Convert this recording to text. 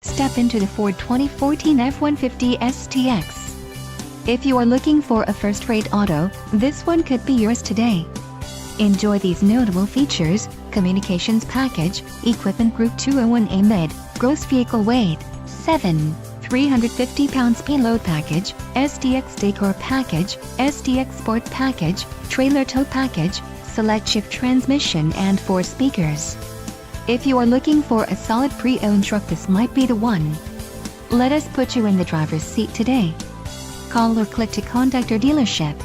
Step into the Ford 2014 F-150 STX. If you are looking for a first-rate auto, this one could be yours today. Enjoy these notable features: communications package, equipment group 201A mid, gross vehicle weight 7, 350 pounds payload package, STX decor package, STX sport package, trailer tow package, select shift transmission and 4 speakers. If you are looking for a solid pre-owned truck, this might be the one. Let us put you in the driver's seat today. Call or click to contact our dealership.